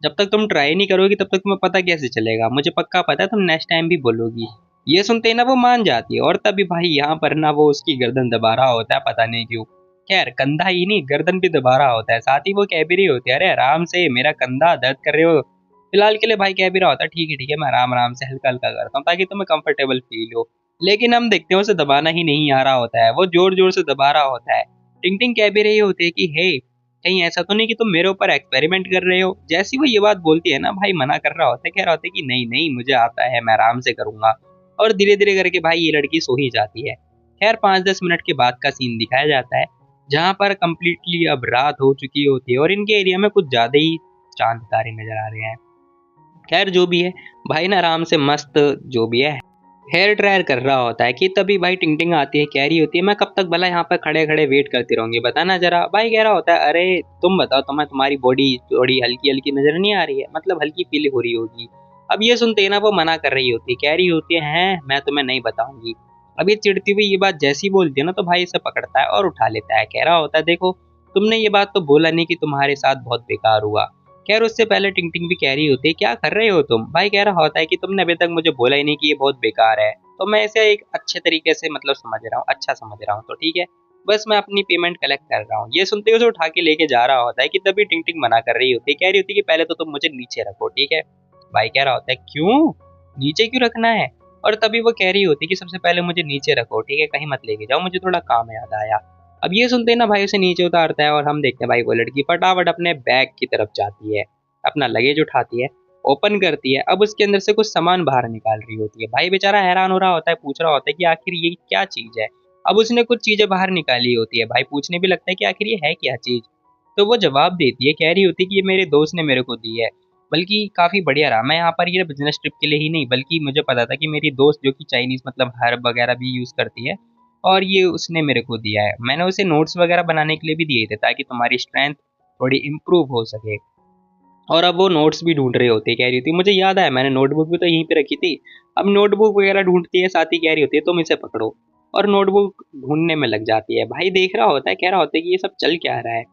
जब तक तुम ट्राई नहीं करोगी तब तक तुम्हें पता कैसे चलेगा? मुझे पक्का पता है तुम नेक्स्ट टाइम भी बोलोगी। ये सुनते ही ना वो मान जाती है, और तभी भाई यहाँ पर ना वो उसकी गर्दन दबा रहा होता है, पता नहीं क्यों। खैर कंधा ही नहीं गर्दन भी दबा रहा होता है। साथ ही वो कह भी रही होती है अरे आराम से, मेरा कंधा दर्द कर रहे हो। फिलहाल के लिए भाई कह भी रहा होता है ठीक है मैं आराम आराम से हल्का हल्का करता हूँ ताकि तुम्हें कंफर्टेबल फील हो। लेकिन हम देखते हैं उसे दबाना ही नहीं आ रहा होता है, वो जोर जोर से दबा रहा होता है। टिंग टिंग कह भी रही होती है कि हे कहीं ऐसा तो नहीं कि तुम मेरे ऊपर एक्सपेरिमेंट कर रहे हो। जैसी वो ये बात बोलती है ना भाई मना कर रहा होता है, कह रहा होता है कि नहीं नहीं मुझे आता है, मैं आराम से करूंगा। और धीरे धीरे करके भाई ये लड़की सो ही जाती है। खैर 5-10 मिनट के बाद का सीन दिखाया जाता है, जहाँ पर कंप्लीटली अब रात हो चुकी होती है और इनके एरिया में कुछ ज़्यादा ही चाँद तारे नज़र आ रहे हैं। खैर जो भी है, भाई ना आराम से मस्त जो भी है हेयर ड्रायर कर रहा होता है कि तभी भाई टिंग टिंग आती है, कह रही होती है मैं कब तक भला यहाँ पर खड़े खड़े वेट करती रहूंगी, बताना जरा। भाई कह रहा होता है अरे तुम बताओ, तुम्हारी बॉडी थोड़ी हल्की हल्की नजर नहीं आ रही है, मतलब हल्की फील हो रही होगी। अब ये सुनते ही ना वो मना कर रही होती है, कह रही होती है हैं मैं तुम्हें नहीं बताऊंगी। अब ये चिढ़ती हुई ये बात जैसी बोलती है ना तो भाई इसे पकड़ता है और उठा लेता है, कह रहा होता है देखो तुमने ये बात तो बोला नहीं कि तुम्हारे साथ बहुत बेकार हुआ। खैर उससे पहले टिंग टिंग भी कह रही होती है क्या कर रहे हो तुम। भाई कह रहा होता है कि तुमने अभी तक मुझे बोला ही नहीं कि ये बहुत बेकार है, तो मैं इसे एक अच्छे तरीके से मतलब समझ रहा हूँ, अच्छा समझ रहा हूँ, तो ठीक है बस मैं अपनी पेमेंट कलेक्ट कर रहा हूँ। ये सुनते ही उसे उठा के लेके जा रहा होता है कि तभी टिंग टिंग मना कर रही होती है, कह रही होती है कि पहले तो तुम मुझे नीचे रखो ठीक है। भाई कह रहा होता है क्यों, नीचे क्यों रखना है। और तभी वो कह रही होती है कि सबसे पहले मुझे नीचे रखो ठीक है, कहीं मत लेके जाओ, मुझे थोड़ा काम याद आया। अब ये सुनते ही ना भाई उसे नीचे उतारता है और हम देखते हैं भाई वो लड़की फटाफट अपने बैग की तरफ जाती है, अपना लगेज उठाती है, ओपन करती है। अब उसके अंदर से कुछ सामान बाहर निकाल रही होती है। भाई बेचारा हैरान हो रहा होता है, पूछ रहा होता है कि आखिर ये क्या चीज है। अब उसने कुछ चीजें बाहर निकाली होती है, भाई पूछने भी लगता है कि आखिर ये है क्या चीज। तो वो जवाब देती है, कह रही होती है कि ये मेरे दोस्त ने मेरे को दी है, बल्कि काफी बढ़िया रहा। मैं यहाँ पर ये बिजनेस ट्रिप के लिए ही नहीं बल्कि मुझे पता था कि मेरी दोस्त जो कि चाइनीज मतलब हर्ब वगैरह भी यूज करती है, और ये उसने मेरे को दिया है। मैंने उसे नोट्स वगैरह बनाने के लिए भी दिए थे ताकि तुम्हारी स्ट्रेंथ थोड़ी इम्प्रूव हो सके। और अब वो नोट्स भी ढूंढ रही होती है, कह रही होती है मुझे याद आया मैंने नोटबुक भी तो यहीं पे रखी थी। अब नोटबुक वगैरह ढूंढती है, साथ ही कह रही होती है तुम इसे पकड़ो, और नोटबुक ढूंढने में लग जाती है। भाई देख रहा होता है, कह रहा होता है कि ये सब चल क्या रहा है।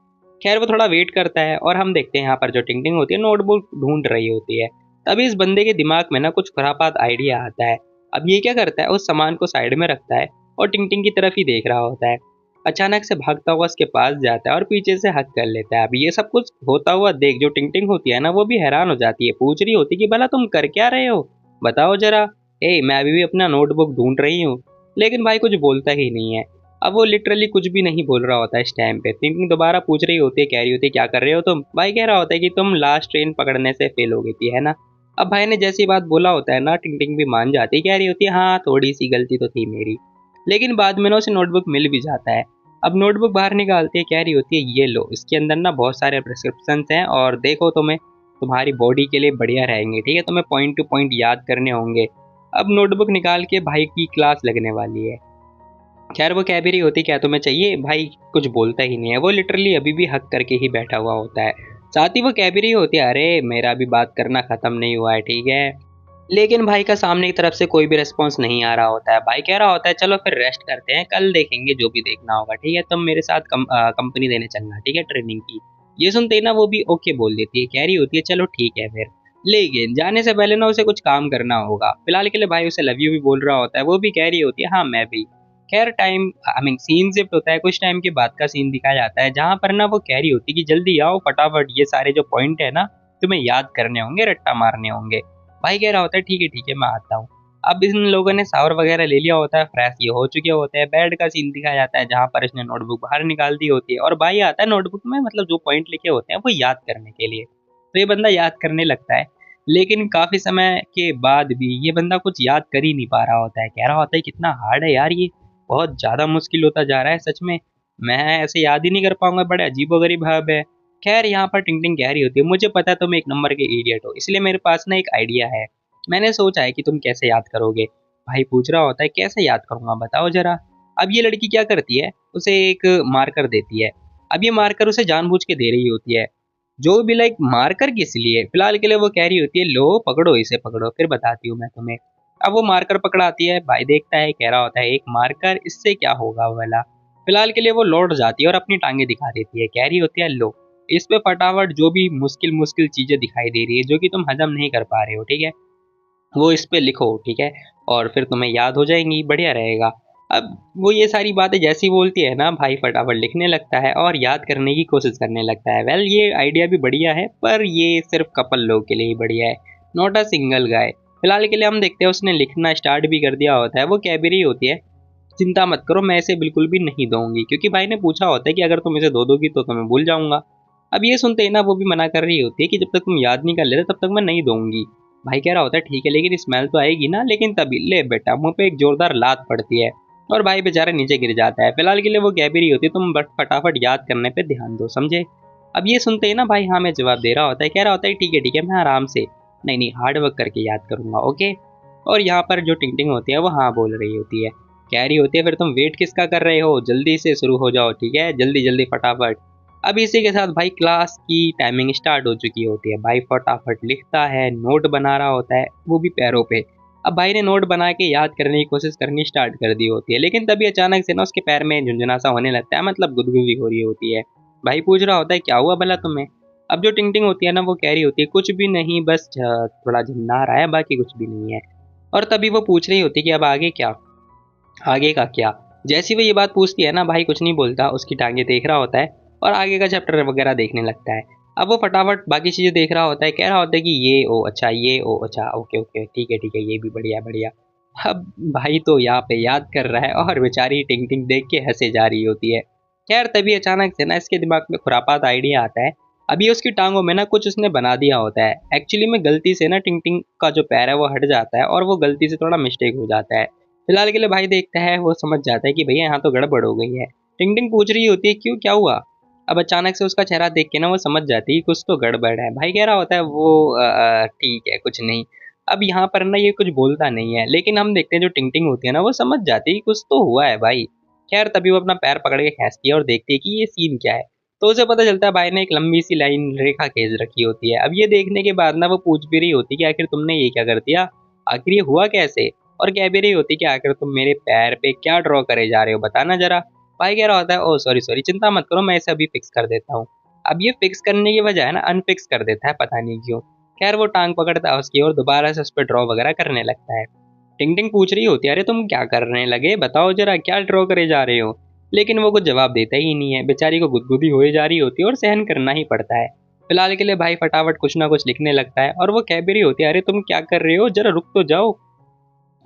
खैर वो थोड़ा वेट करता है और हम देखते हैं यहाँ पर जो टिंग टिंग होती है नोटबुक ढूंढ रही होती है। तभी इस बंदे के दिमाग में ना कुछ खुरापात आइडिया आता है। अब ये क्या करता है, उस सामान को साइड में रखता है और टिंग टिंग की तरफ ही देख रहा होता है। अचानक से भागता हुआ उसके पास जाता है और पीछे से हक कर लेता है। अब ये सब कुछ होता हुआ देख जो टिंग टिंग होती है ना वो भी हैरान हो जाती है, पूछ रही होती है कि भला तुम कर क्या रहे हो, बताओ जरा। मैं अभी भी अपना नोटबुक ढूंढ रही हूँ। लेकिन भाई कुछ बोलता ही नहीं है। अब वो लिटरली कुछ भी नहीं बोल रहा होता है इस टाइम पे। टिंग टिंग दोबारा पूछ रही होती है, कह रही होती है क्या कर रहे हो तुम। भाई कह रहा होता है कि तुम लास्ट ट्रेन पकड़ने से फेल हो गई थी है ना। अब भाई ने जैसी बात बोला होता है ना टिंग टिंग भी मान जाती है, कह रही होती है हाँ थोड़ी सी गलती तो थी मेरी। लेकिन बाद में ना उसे नोटबुक मिल भी जाता है। अब नोटबुक बाहर निकालती है, कह रही होती है ये लो, इसके अंदर ना बहुत सारे प्रिस्क्रिप्शन हैं और देखो तुम्हें तुम्हारी बॉडी के लिए बढ़िया रहेंगे ठीक है, तुम्हें पॉइंट टू पॉइंट याद करने होंगे। अब नोटबुक निकाल के भाई की क्लास लगने वाली है। खैर वो कह भी रही होती क्या तुम्हें चाहिए, भाई कुछ बोलता ही नहीं है, वो लिटरली अभी भी हक करके ही बैठा हुआ होता है। साथ ही वो कह भी रही होती है अरे मेरा भी बात करना खत्म नहीं हुआ है ठीक है। लेकिन भाई का सामने की तरफ से कोई भी रिस्पॉन्स नहीं आ रहा होता है। भाई कह रहा होता है चलो फिर रेस्ट करते हैं, कल देखेंगे जो भी देखना होगा ठीक है, तुम मेरे साथ कंपनी देने चलना ठीक है ट्रेनिंग की। ये सुनते ही ना वो भी ओके बोल देती है, कह रही होती है चलो ठीक है फिर। लेकिन जाने से पहले ना उसे कुछ काम करना होगा। फिलहाल के लिए भाई उसे लव यू भी बोल रहा होता है, वो भी कह रही होती है हाँ मैं भी। खैर time I mean scene shift होता है, कुछ टाइम के बाद का सीन दिखाया जाता है जहां पर ना वो कह रही होती है कि जल्दी आओ फटाफट, ये सारे जो पॉइंट है ना तुम्हें याद करने होंगे, रट्टा मारने होंगे। भाई कह रहा होता है ठीक है मैं आता हूँ। अब इन लोगों ने शावर वगैरह ले लिया होता है, फ्रेश ये हो चुके होते हैं। बेड का सीन दिखाया जाता है जहाँ पर इसने नोटबुक बाहर निकाल दी होती है और भाई आता है नोटबुक में मतलब जो पॉइंट लिखे होते हैं वो याद करने के लिए। तो ये बंदा याद करने लगता है, लेकिन काफी समय के बाद भी ये बंदा कुछ याद कर ही नहीं पा रहा होता है। कह रहा होता है कितना हार्ड है यार ये, बहुत ज्यादा मुश्किल होता जा रहा है सच में, मैं ऐसे याद ही नहीं कर पाऊंगा, बड़े अजीबोगरीब भाव है। खैर यहाँ पर टिंग टिंग कह रही होती है मुझे पता है तुम एक नंबर के इडियट हो, इसलिए मेरे पास ना एक आइडिया है, मैंने सोचा है कि तुम कैसे याद करोगे। भाई पूछ रहा होता है कैसे याद करूंगा बताओ जरा। अब ये लड़की क्या करती है, उसे एक मार्कर देती है। अब ये मार्कर उसे जानबूझ के दे रही होती है, जो भी लाइक मार्कर किस लिए, फिलहाल के लिए वो कह रही होती है लो पकड़ो इसे पकड़ो फिर बताती हूँ मैं तुम्हें। अब वो मार्कर पकड़ाती है, भाई देखता है, कह रहा होता है एक मार्कर इससे क्या होगा वाला। फिलहाल के लिए वो लौट जाती है और अपनी टांगे दिखा देती है, कह रही होती है लो इस पे फटाफट जो भी मुश्किल मुश्किल चीजें दिखाई दे रही है जो कि तुम हजम नहीं कर पा रहे हो ठीक है, वो इस पे लिखो ठीक है, और फिर तुम्हें याद हो जाएंगी, बढ़िया रहेगा। अब वो ये सारी बातें जैसी बोलती है ना भाई फटाफट लिखने लगता है और याद करने की कोशिश करने लगता है। वेल ये आइडिया भी बढ़िया है पर ये सिर्फ कपल लोग के लिए ही बढ़िया है, नॉट अ सिंगल गाय। फिलहाल के लिए हम देखते हैं उसने लिखना स्टार्ट भी कर दिया होता है। वो कह भी रही होती है चिंता मत करो मैं इसे बिल्कुल भी नहीं दूंगी, क्योंकि भाई ने पूछा होता है कि अगर तुम इसे दो दोगी तो मैं भूल जाऊंगा। अब ये सुनते ही ना वो भी मना कर रही होती है कि जब तक तुम याद नहीं कर लेते तब तक मैं नहीं दूंगी। भाई कह रहा होता है ठीक है लेकिन स्मेल तो आएगी ना, लेकिन तभी ले बेटा मुंह पे एक जोरदार लात पड़ती है और भाई बेचारा नीचे गिर जाता है। फिलहाल के लिए वो कह भी रही होती है तुम बट फटाफट याद करने पे ध्यान दो समझे। अब ये सुनते ही ना भाई हाँ मैं जवाब दे रहा होता है, कह रहा होता है ठीक है मैं आराम से, नहीं हार्ड वर्क करके याद करूंगा ओके। और यहाँ पर जो टिंग होती है वो हाँ बोल रही होती है। कह रही होती है फिर तुम वेट किसका कर रहे हो, जल्दी से शुरू हो जाओ, ठीक है, जल्दी जल्दी फटाफट। अब इसी के साथ भाई क्लास की टाइमिंग स्टार्ट हो चुकी होती है। भाई फटाफट लिखता है, नोट बना रहा होता है, वो भी पैरों पे। अब भाई ने नोट बना के याद करने की कोशिश करनी स्टार्ट कर दी होती है, लेकिन तभी अचानक से ना उसके पैर में झुंझुना सा होने लगता है, मतलब गुदगुदी हो रही होती है। भाई पूछ रहा होता है क्या हुआ भला तुम्हें। अब जो टिंग होती है ना वो कह रही होती है कुछ भी नहीं, बस थोड़ा झिन्ना रहा है, बाकी कुछ भी नहीं है। और तभी वो पूछ रही होती है कि अब आगे क्या, आगे का क्या। जैसी वो ये बात पूछती है ना भाई कुछ नहीं बोलता, उसकी टांगे देख रहा होता है और आगे का चैप्टर वगैरह देखने लगता है। अब वो फटाफट बाकी चीज़ें देख रहा होता है, कह रहा होता है कि ये ओ अच्छा, ये ओ अच्छा, ओके ओके ठीक है, ये भी बढ़िया बढ़िया। अब भाई तो यहाँ पे याद कर रहा है और बेचारी टिंग टिंग देख के हंसे जा रही होती है। खैर तभी अचानक से ना इसके दिमाग में खुरापात आइडिया आता है। अभी उसकी टांगों में ना कुछ उसने बना दिया होता है। एक्चुअली में गलती से ना टिंग टिंग का जो पैर है वो हट जाता है और वो गलती से थोड़ा मिस्टेक हो जाता है। फिलहाल के लिए भाई देखता है, वो समझ जाता है कि भैया यहाँ तो गड़बड़ हो गई है। टिंग टिंग पूछ रही होती है क्यों, क्या हुआ। अब अचानक से उसका चेहरा देख के ना वो समझ जाती है कुछ तो गड़बड़ है। भाई कह रहा होता है वो ठीक है कुछ नहीं। अब यहाँ पर ना ये कुछ बोलता नहीं है, लेकिन हम देखते हैं जो टिंग टिंग होती है ना वो समझ जाती है कुछ तो हुआ है भाई। खैर तभी वो अपना पैर पकड़ के खींचती है और देखती है कि ये सीन क्या है। तो उसे पता चलता है भाई ने एक लंबी सी लाइन रेखा खींच रखी होती है। अब ये देखने के बाद ना वो पूछ भी रही होती है कि आखिर तुमने ये क्या कर दिया, आखिर ये हुआ कैसे। और कह भी रही होती कि आखिर तुम मेरे पैर पे क्या ड्रॉ करे जा रहे हो, बताना जरा। भाई कह रहा होता है ओ सॉरी सॉरी, चिंता मत करो, मैं इसे अभी फिक्स कर देता हूँ। अब ये फिक्स करने की बजाय ना अनफिक्स कर देता है, पता नहीं क्यों। खैर वो टांग पकड़ता है उसकी और दोबारा से उस पर ड्रॉ वगैरह करने लगता है। टिंग टिंग पूछ रही होती है अरे तुम क्या करने लगे, बताओ जरा क्या ड्रॉ करे जा रहे हो। लेकिन वो कुछ जवाब देता ही नहीं है, बेचारी को गुदगुदी हो जा रही होती है और सहन करना ही पड़ता है। फिलहाल के लिए भाई फटाफट कुछ ना कुछ लिखने लगता है और वो कह भी रही होती है अरे तुम क्या कर रहे हो, जरा रुक तो जाओ।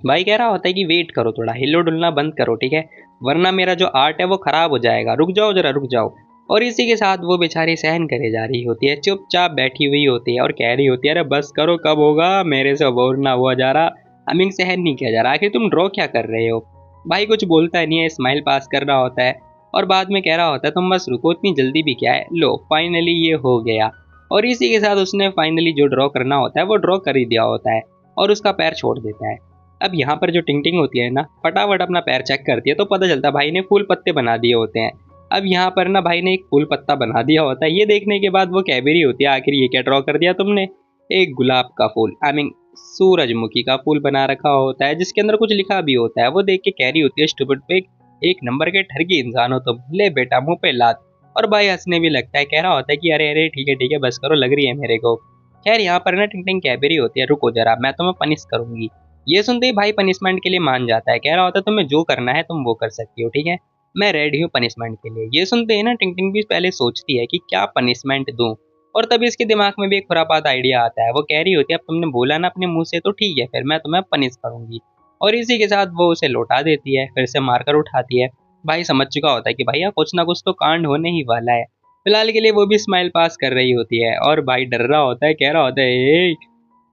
भाई कह रहा होता है कि वेट करो, थोड़ा हिलो डुलना बंद करो, ठीक है, वरना मेरा जो आर्ट है वो खराब हो जाएगा, रुक जाओ जरा रुक जाओ। और इसी के साथ वो बेचारी सहन करे जा रही होती है, चुपचाप बैठी हुई होती है और कह रही होती है अरे बस करो, कब होगा, मेरे से बोर ना हुआ जा रहा, हमिंग सहन नहीं किया जा रहा, आखिर तुम ड्रॉ क्या कर रहे हो। भाई कुछ बोलता नहीं है, स्माइल पास कर रहा होता है और बाद में कह रहा होता है तुम बस रुको, इतनी जल्दी भी क्या है, लो फाइनली ये हो गया। और इसी के साथ उसने फाइनली जो ड्रॉ करना होता है वो ड्रॉ कर ही दिया होता है और उसका पैर छोड़ देता है। अब यहाँ पर जो टिंग टिंग होती है ना फटाफट अपना पैर चेक करती है तो पता चलता है भाई ने फूल पत्ते बना दिए होते हैं। अब यहाँ पर ना भाई ने एक फूल पत्ता बना दिया होता है, ये देखने के बाद वो कह भी रही होती है आखिर ये क्या ड्रॉ कर दिया तुमने। एक गुलाब का फूल, आई मीन सूरजमुखी का फूल बना रखा होता है जिसके अंदर कुछ लिखा भी होता है। वो देख के कह रही होती है स्टूपिड पिग, एक नंबर के ठरकी इंसान हो तुम, ले बेटा मुंह पे लात। और भाई हंसने भी लगता है, कह रहा होता है कि अरे अरे ठीक है बस करो, लग रही है मेरे को। खैर यहाँ पर ना टिंग टिंग कह भी रही होती है रुको जरा, मैं तुम्हें पनिश करूंगी। ये सुनते ही भाई पनिशमेंट के लिए मान जाता है, कह रहा होता है तुम्हें जो करना है तुम वो कर सकती हो, ठीक है, मैं रेडी हूँ पनिशमेंट के लिए। ये सुनते ही ना टिंग टिंग भी पहले सोचती है कि क्या पनिशमेंट दूं। और तभी इसके दिमाग में भी एक खुरापात आइडिया आता है। वो कह रही होती है अब तुमने बोला ना अपने मुंह से तो ठीक है, फिर मैं तुम्हें पनिश करूंगी। और इसी के साथ वो उसे लौटा देती है, फिर से मारकर उठाती है। भाई समझ चुका होता है कि भैया कुछ ना कुछ तो कांड होने ही वाला है। फिलहाल के लिए वो भी स्माइल पास कर रही होती है और भाई डर रहा होता है, कह रहा होता है ए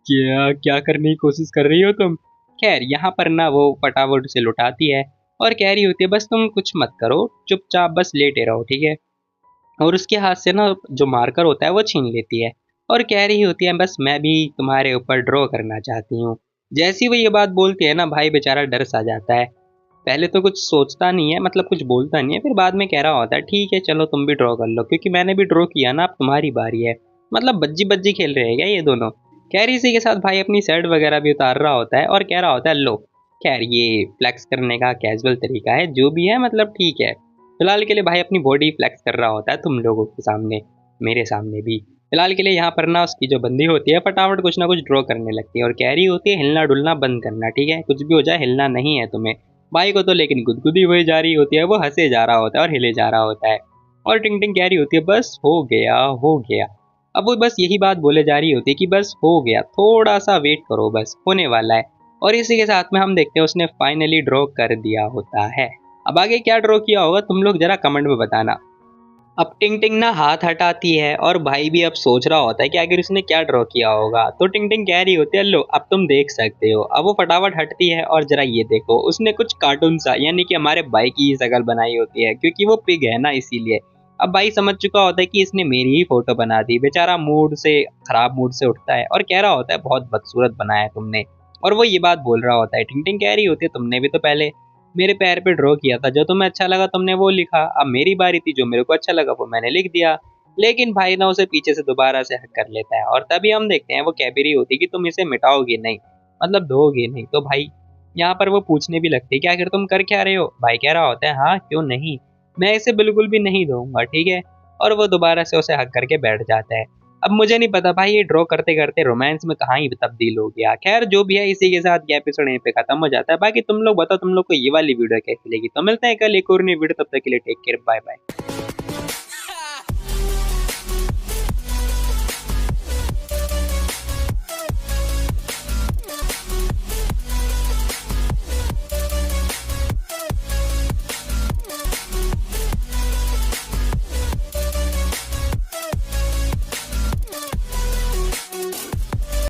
क्या क्या करने की कोशिश कर रही हो तुम। खैर यहाँ पर ना वो फटाफट उसे लुटाती है और कह रही होती है बस तुम कुछ मत करो, चुपचाप बस लेटे रहो, ठीक है। और उसके हाथ से ना जो मार्कर होता है वो छीन लेती है और कह रही होती है बस मैं भी तुम्हारे ऊपर ड्रॉ करना चाहती हूँ। जैसी वो ये बात बोलती है ना भाई बेचारा डर सा जाता है। पहले तो कुछ सोचता नहीं है, मतलब कुछ बोलता नहीं है, फिर बाद में कह रहा होता है ठीक है चलो तुम भी ड्रॉ कर लो, क्योंकि मैंने भी ड्रॉ किया ना, अब तुम्हारी बारी है। मतलब बज्जी बज्जी खेल रहे हैं क्या ये दोनों। खैर इसी के साथ भाई अपनी शर्ट वगैरह भी उतार रहा होता है और कह रहा होता है लो, खैर ये फ्लेक्स करने का कैजुअल तरीका है, जो भी है मतलब ठीक है। फिलहाल के लिए भाई अपनी बॉडी फ्लेक्स कर रहा होता है तुम लोगों के सामने, मेरे सामने भी। फिलहाल के लिए यहाँ पर ना उसकी जो बंदी होती है फटाफट कुछ ना कुछ ड्रॉ करने लगती है और कह रही होती है हिलना डुलना बंद करना, ठीक है, कुछ भी हो जाए हिलना नहीं है तुम्हें। भाई को तो लेकिन गुदगुदी हुई जा रही होती है, वो हंसे जा रहा होता है और हिले जा रहा होता है। और टिंग टिंग कह रही होती है बस हो गया हो गया। अब वो बस यही बात बोले जा रही होती है कि बस हो गया, थोड़ा सा वेट करो, बस होने वाला है। और इसी के साथ में हम देखते हैं उसने फाइनली ड्रॉ कर दिया होता है। अब आगे क्या ड्रॉ किया होगा तुम लोग जरा कमेंट में बताना। अब टिंग टिंग ना हाथ हटाती है और भाई भी अब सोच रहा होता है कि आखिर उसने क्या ड्रॉ किया होगा। तो टिंग टिंग कह रही होती है लो अब तुम देख सकते हो। अब वो फटाफट हटती है और जरा ये देखो, उसने कुछ कार्टून सा यानी कि हमारे भाई की ही शक्ल बनाई होती है, क्योंकि वो पिग है ना इसीलिए। अब भाई समझ चुका होता है कि इसने मेरी ही फोटो बना दी। बेचारा मूड से खराब मूड से उठता है और कह रहा होता है बहुत बदसूरत बनाया है तुमने। और वो ये बात बोल रहा होता है। टिंग टिंग कह रही होती है तुमने भी तो पहले मेरे पैर पे ड्रॉ किया था, जो तुम्हें अच्छा लगा तुमने वो लिखा, अब मेरी बारी थी, जो मेरे को अच्छा लगा वो मैंने लिख दिया। लेकिन भाई ना उसे पीछे से दोबारा से हक कर लेता है और तभी हम देखते हैं वो कह भी रही होती है कि तुम इसे मिटाओगे नहीं, मतलब धोगे नहीं। तो भाई यहाँ पर वो पूछने भी लगती है कि आखिर तुम कर क्या रहे हो। भाई कह रहा होता है हाँ क्यों नहीं, मैं इसे बिल्कुल भी नहीं धोऊंगा, ठीक है। और वो दोबारा से उसे हक करके बैठ जाता है। अब मुझे नहीं पता भाई ये ड्रॉ करते करते रोमांस में कहाँ ही तब्दील हो गया। खैर जो भी है, इसी के साथ ये एपिसोड यहीं पे खत्म हो जाता है। बाकी तुम लोग बताओ तुम लोग को ये वाली वीडियो कैसी लगी। तो मिलते हैं कल एक और नई वीडियो, तब तक के लिए टेक केयर, बाय बाय।